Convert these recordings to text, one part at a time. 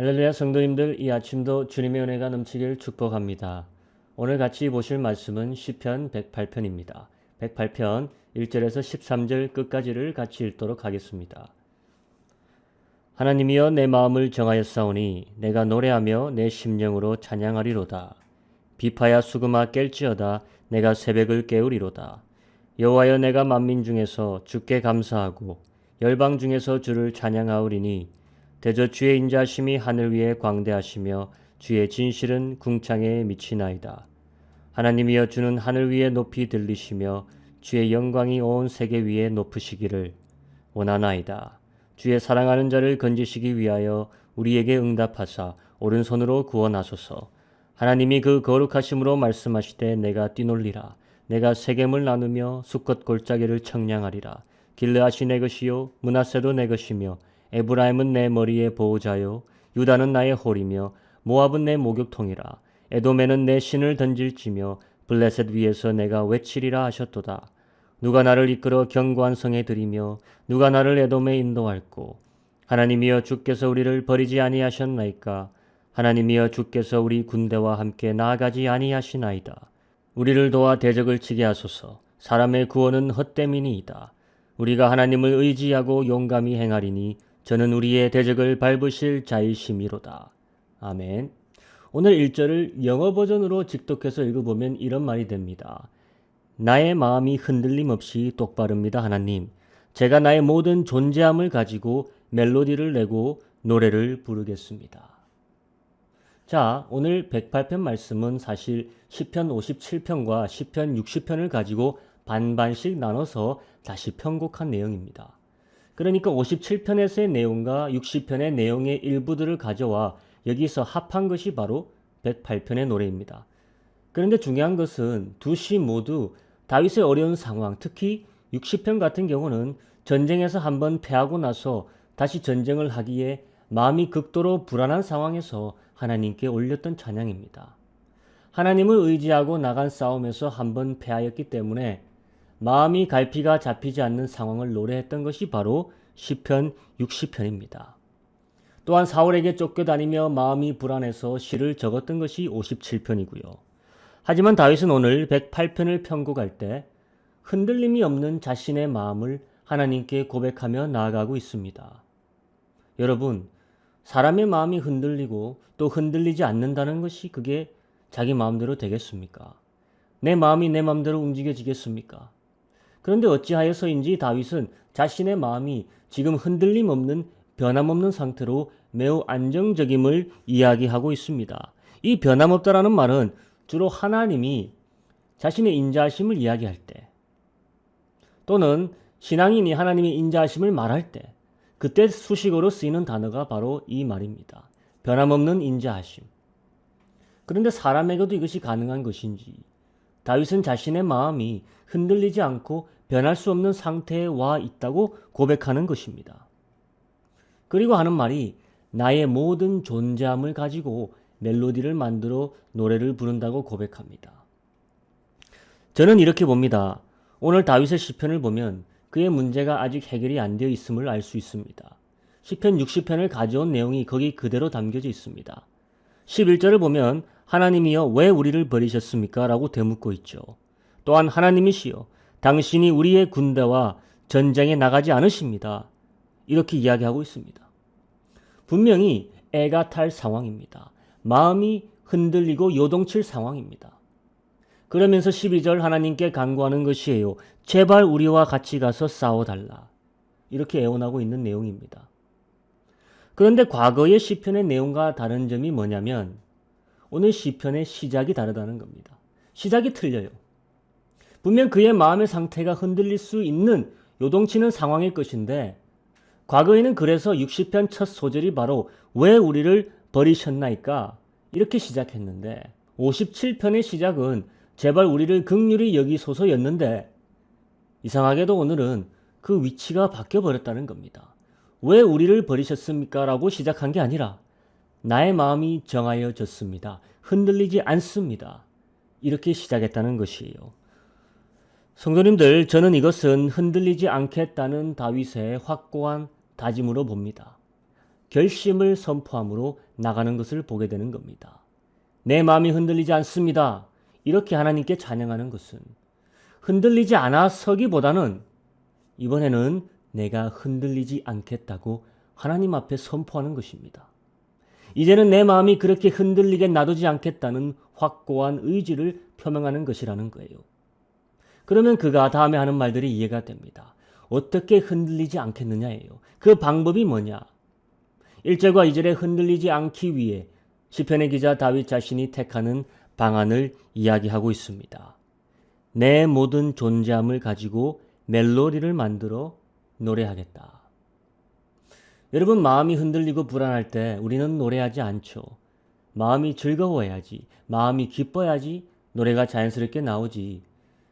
할렐루야 성도님들, 이 아침도 주님의 은혜가 넘치길 축복합니다. 오늘 같이 보실 말씀은 시편 108편입니다. 108편 1절에서 13절 끝까지를 같이 읽도록 하겠습니다. 하나님이여 내 마음을 정하였사오니 내가 노래하며 내 심령으로 찬양하리로다. 비파야 수금아 깰지어다 내가 새벽을 깨우리로다. 여호와여 내가 만민 중에서 주께 감사하고 열방 중에서 주를 찬양하오리니 대저 주의 인자하심이 하늘 위에 광대하시며 주의 진실은 궁창에 미치나이다. 하나님이여 주는 하늘 위에 높이 들리시며 주의 영광이 온 세계 위에 높으시기를 원하나이다. 주의 사랑하는 자를 건지시기 위하여 우리에게 응답하사 오른손으로 구원하소서. 하나님이 그 거룩하심으로 말씀하시되 내가 뛰놀리라. 내가 세겜을 나누며 수컷 골짜기를 청량하리라. 길르앗이 내 것이요 므낫세도 내 것이며 에브라임은 내 머리의 보호자요 유다는 나의 홀이며 모압은 내 목욕통이라. 에돔에는 내 신을 던질지며 블레셋 위에서 내가 외치리라 하셨도다. 누가 나를 이끌어 견고한 성에 들이며 누가 나를 에돔에 인도할꼬. 하나님이여 주께서 우리를 버리지 아니하셨나이까. 하나님이여 주께서 우리 군대와 함께 나아가지 아니하시나이다. 우리를 도와 대적을 치게 하소서. 사람의 구원은 헛됨이니이다. 우리가 하나님을 의지하고 용감히 행하리니 저는 우리의 대적을 밟으실 자이심이로다. 아멘. 오늘 1절을 영어 버전으로 직독해서 읽어보면 이런 말이 됩니다. 나의 마음이 흔들림 없이 똑바릅니다, 하나님. 제가 나의 모든 존재함을 가지고 멜로디를 내고 노래를 부르겠습니다. 자, 오늘 108편 말씀은 사실 시편 57편과 시편 60편을 가지고 반반씩 나눠서 다시 편곡한 내용입니다. 그러니까 57편에서의 내용과 60편의 내용의 일부들을 가져와 여기서 합한 것이 바로 108편의 노래입니다. 그런데 중요한 것은 두 시 모두 다윗의 어려운 상황, 특히 60편 같은 경우는 전쟁에서 한번 패하고 나서 다시 전쟁을 하기에 마음이 극도로 불안한 상황에서 하나님께 올렸던 찬양입니다. 하나님을 의지하고 나간 싸움에서 한번 패하였기 때문에 마음이 갈피가 잡히지 않는 상황을 노래했던 것이 바로 시편 60편입니다. 또한 사울에게 쫓겨다니며 마음이 불안해서 시를 적었던 것이 57편이고요. 하지만 다윗은 오늘 108편을 편곡할 때 흔들림이 없는 자신의 마음을 하나님께 고백하며 나아가고 있습니다. 여러분, 사람의 마음이 흔들리고 또 흔들리지 않는다는 것이 그게 자기 마음대로 되겠습니까? 내 마음이 내 마음대로 움직여지겠습니까? 그런데 어찌하여서인지 다윗은 자신의 마음이 지금 흔들림 없는 변함없는 상태로 매우 안정적임을 이야기하고 있습니다. 이 변함없다라는 말은 주로 하나님이 자신의 인자하심을 이야기할 때 또는 신앙인이 하나님의 인자하심을 말할 때 그때 수식어로 쓰이는 단어가 바로 이 말입니다. 변함없는 인자하심. 그런데 사람에게도 이것이 가능한 것인지 다윗은 자신의 마음이 흔들리지 않고 변할 수 없는 상태에 와 있다고 고백하는 것입니다. 그리고 하는 말이 나의 모든 존재함을 가지고 멜로디를 만들어 노래를 부른다고 고백합니다. 저는 이렇게 봅니다. 오늘 다윗의 시편을 보면 그의 문제가 아직 해결이 안 되어 있음을 알 수 있습니다. 시편 60편을 가져온 내용이 거기 그대로 담겨져 있습니다. 11절을 보면 하나님이여 왜 우리를 버리셨습니까? 라고 되묻고 있죠. 또한 하나님이시여 당신이 우리의 군대와 전쟁에 나가지 않으십니다. 이렇게 이야기하고 있습니다. 분명히 애가 탈 상황입니다. 마음이 흔들리고 요동칠 상황입니다. 그러면서 12절 하나님께 간구하는 것이에요. 제발 우리와 같이 가서 싸워달라. 이렇게 애원하고 있는 내용입니다. 그런데 과거의 시편의 내용과 다른 점이 뭐냐면 오늘 시편의 시작이 다르다는 겁니다. 시작이 틀려요. 분명 그의 마음의 상태가 흔들릴 수 있는 요동치는 상황일 것인데 과거에는 그래서 60편 첫 소절이 바로 왜 우리를 버리셨나이까 이렇게 시작했는데 57편의 시작은 제발 우리를 긍휼히 여기소서였는데 이상하게도 오늘은 그 위치가 바뀌어버렸다는 겁니다. 왜 우리를 버리셨습니까? 라고 시작한 게 아니라 나의 마음이 정하여졌습니다. 흔들리지 않습니다. 이렇게 시작했다는 것이에요. 성도님들, 저는 이것은 흔들리지 않겠다는 다윗의 확고한 다짐으로 봅니다. 결심을 선포함으로 나가는 것을 보게 되는 겁니다. 내 마음이 흔들리지 않습니다. 이렇게 하나님께 찬양하는 것은 흔들리지 않아서기보다는 이번에는 내가 흔들리지 않겠다고 하나님 앞에 선포하는 것입니다. 이제는 내 마음이 그렇게 흔들리게 놔두지 않겠다는 확고한 의지를 표명하는 것이라는 거예요. 그러면 그가 다음에 하는 말들이 이해가 됩니다. 어떻게 흔들리지 않겠느냐예요. 그 방법이 뭐냐? 1절과 2절에 흔들리지 않기 위해 시편의 기자 다윗 자신이 택하는 방안을 이야기하고 있습니다. 내 모든 존재함을 가지고 멜로디를 만들어 노래하겠다. 여러분, 마음이 흔들리고 불안할 때 우리는 노래하지 않죠. 마음이 즐거워야지, 마음이 기뻐야지 노래가 자연스럽게 나오지.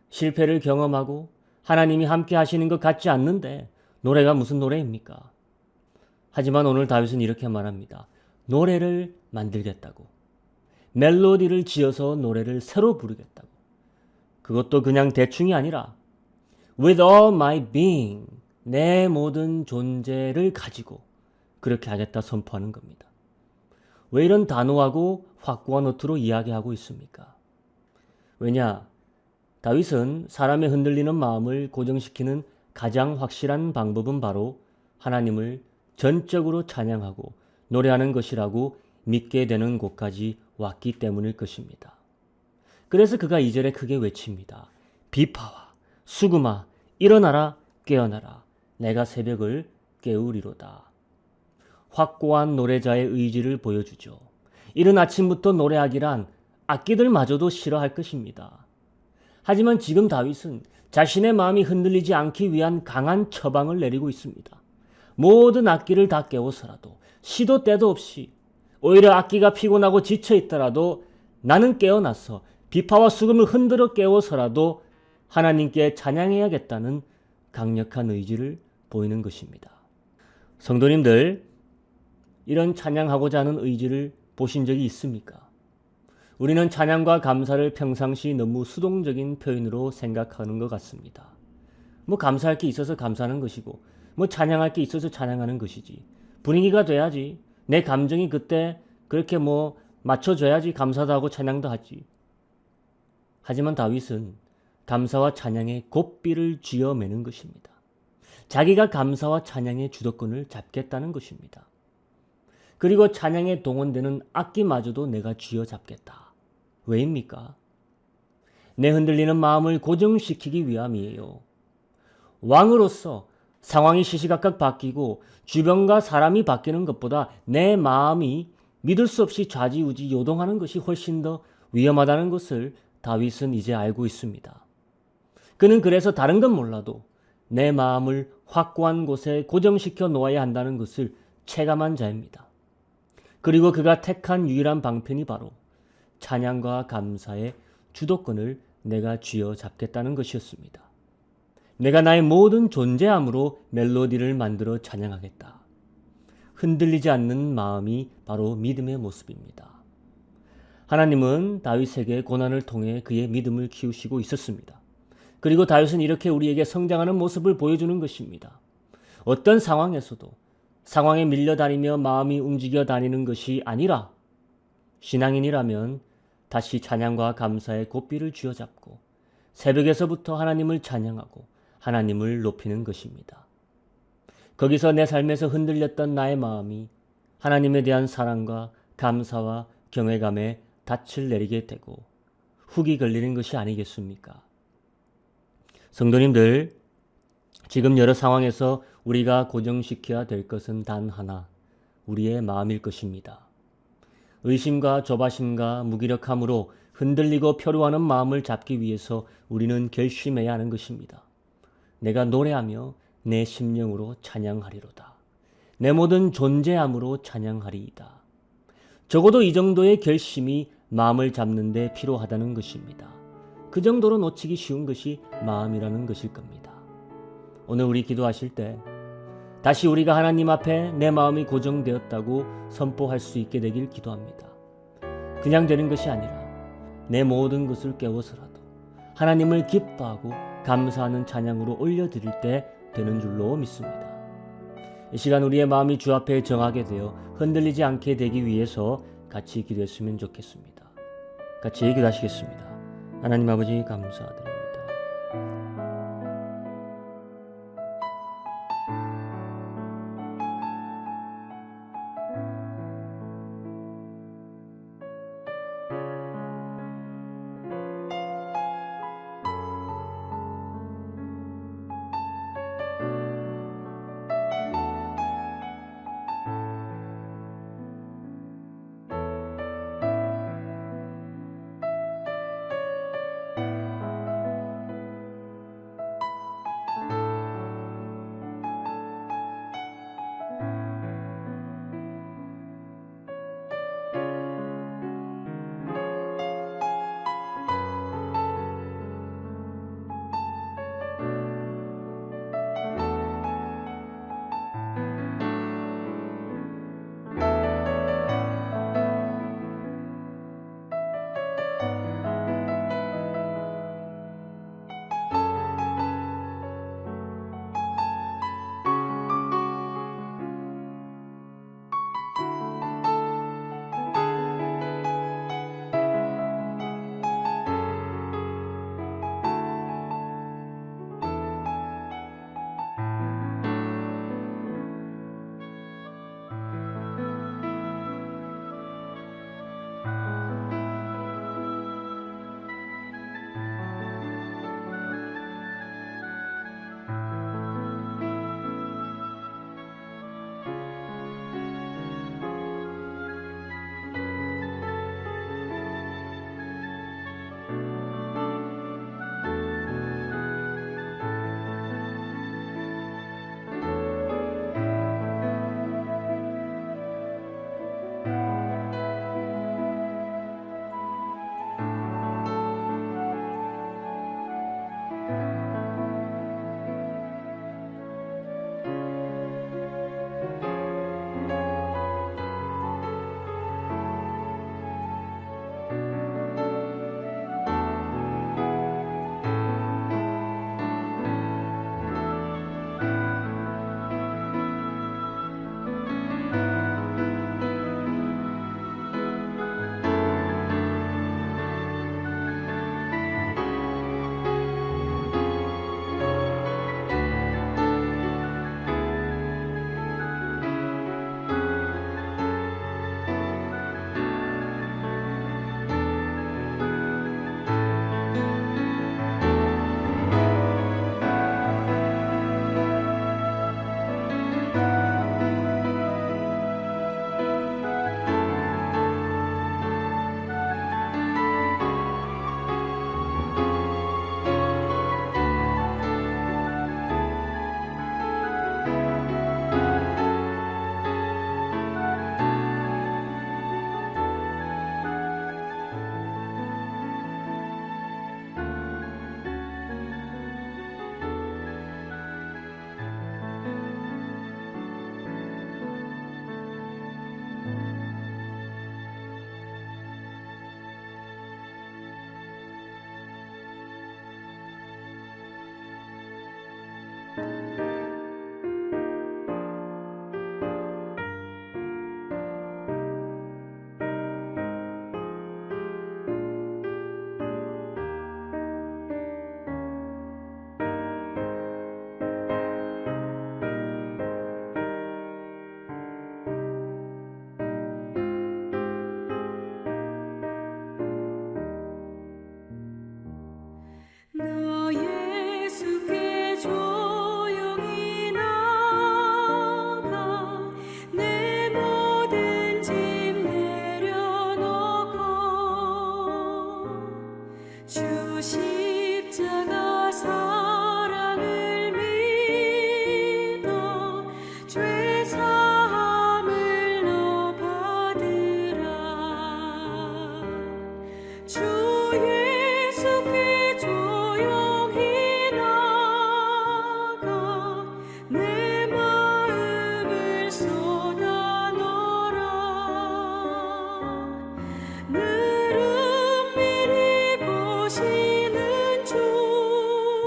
실패를 경험하고 하나님이 함께 하시는 것 같지 않는데 노래가 무슨 노래입니까? 하지만 오늘 다윗은 이렇게 말합니다. 노래를 만들겠다고. 멜로디를 지어서 노래를 새로 부르겠다고. 그것도 그냥 대충이 아니라 with all my being, 내 모든 존재를 가지고 그렇게 하겠다 선포하는 겁니다. 왜 이런 단호하고 확고한 어투로 이야기하고 있습니까? 왜냐? 다윗은 사람의 흔들리는 마음을 고정시키는 가장 확실한 방법은 바로 하나님을 전적으로 찬양하고 노래하는 것이라고 믿게 되는 곳까지 왔기 때문일 것입니다. 그래서 그가 2절에 크게 외칩니다. 비파와 수금아 일어나라 깨어나라 내가 새벽을 깨우리로다. 확고한 노래자의 의지를 보여주죠. 이른 아침부터 노래하기란 악기들마저도 싫어할 것입니다. 하지만 지금 다윗은 자신의 마음이 흔들리지 않기 위한 강한 처방을 내리고 있습니다. 모든 악기를 다 깨워서라도 시도 때도 없이 오히려 악기가 피곤하고 지쳐있더라도 나는 깨어나서 비파와 수금을 흔들어 깨워서라도 하나님께 찬양해야겠다는 강력한 의지를 보이는 것입니다. 성도님들, 이런 찬양하고자 하는 의지를 보신 적이 있습니까? 우리는 찬양과 감사를 평상시 너무 수동적인 표현으로 생각하는 것 같습니다. 감사할 게 있어서 감사하는 것이고 찬양할 게 있어서 찬양하는 것이지. 분위기가 돼야지. 내 감정이 그때 그렇게 맞춰줘야지 감사도 하고 찬양도 하지. 하지만 다윗은 감사와 찬양의 고삐를 쥐어매는 것입니다. 자기가 감사와 찬양의 주도권을 잡겠다는 것입니다. 그리고 찬양에 동원되는 악기마저도 내가 쥐어잡겠다. 왜입니까? 내 흔들리는 마음을 고정시키기 위함이에요. 왕으로서 상황이 시시각각 바뀌고 주변과 사람이 바뀌는 것보다 내 마음이 믿을 수 없이 좌지우지 요동하는 것이 훨씬 더 위험하다는 것을 다윗은 이제 알고 있습니다. 그는 그래서 다른 건 몰라도 내 마음을 확고한 곳에 고정시켜 놓아야 한다는 것을 체감한 자입니다. 그리고 그가 택한 유일한 방편이 바로 찬양과 감사의 주도권을 내가 쥐어잡겠다는 것이었습니다. 내가 나의 모든 존재함으로 멜로디를 만들어 찬양하겠다. 흔들리지 않는 마음이 바로 믿음의 모습입니다. 하나님은 다윗에게 고난을 통해 그의 믿음을 키우시고 있었습니다. 그리고 다윗은 이렇게 우리에게 성장하는 모습을 보여주는 것입니다. 어떤 상황에서도 상황에 밀려다니며 마음이 움직여 다니는 것이 아니라 신앙인이라면 다시 찬양과 감사의 고삐를 쥐어잡고 새벽에서부터 하나님을 찬양하고 하나님을 높이는 것입니다. 거기서 내 삶에서 흔들렸던 나의 마음이 하나님에 대한 사랑과 감사와 경외감에 닻을 내리게 되고 훅이 걸리는 것이 아니겠습니까? 성도님들, 지금 여러 상황에서 우리가 고정시켜야 될 것은 단 하나, 우리의 마음일 것입니다. 의심과 조바심과 무기력함으로 흔들리고 표류하는 마음을 잡기 위해서 우리는 결심해야 하는 것입니다. 내가 노래하며 내 심령으로 찬양하리로다. 내 모든 존재함으로 찬양하리이다. 적어도 이 정도의 결심이 마음을 잡는 데 필요하다는 것입니다. 그 정도로 놓치기 쉬운 것이 마음이라는 것일 겁니다. 오늘 우리 기도하실 때 다시 우리가 하나님 앞에 내 마음이 고정되었다고 선포할 수 있게 되길 기도합니다. 그냥 되는 것이 아니라 내 모든 것을 깨워서라도 하나님을 기뻐하고 감사하는 찬양으로 올려드릴 때 되는 줄로 믿습니다. 이 시간 우리의 마음이 주 앞에 정하게 되어 흔들리지 않게 되기 위해서 같이 기도했으면 좋겠습니다. 같이 기도하시겠습니다. 하나님 아버지 감사드립니다.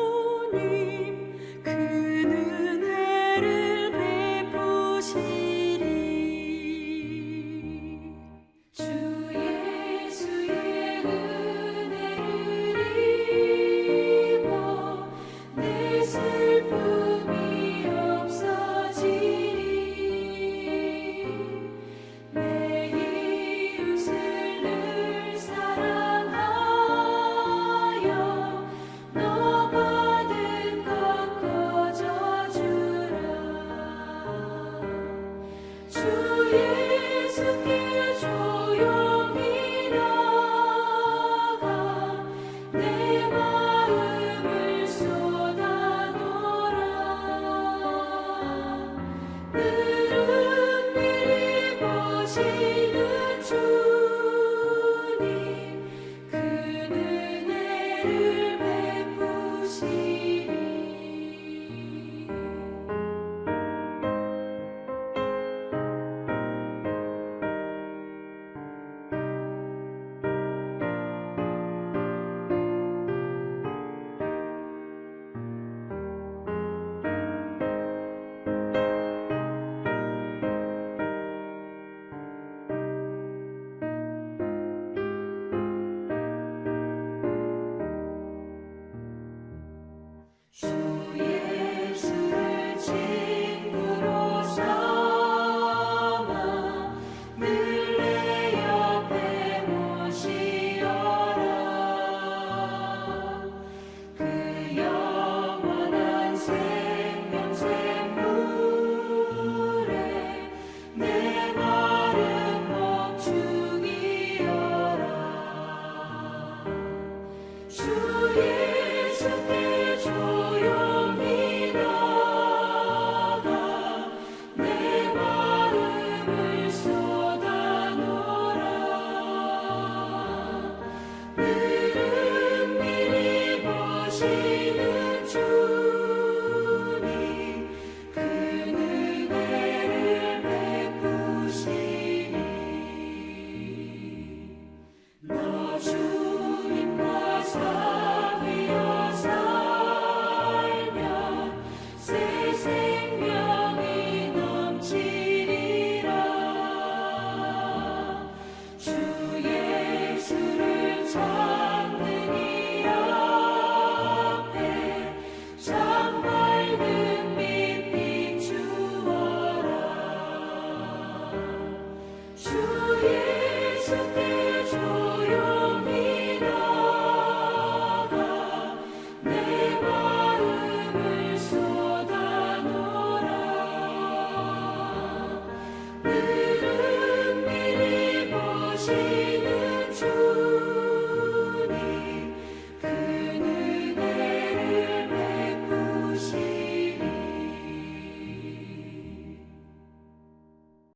주님 그는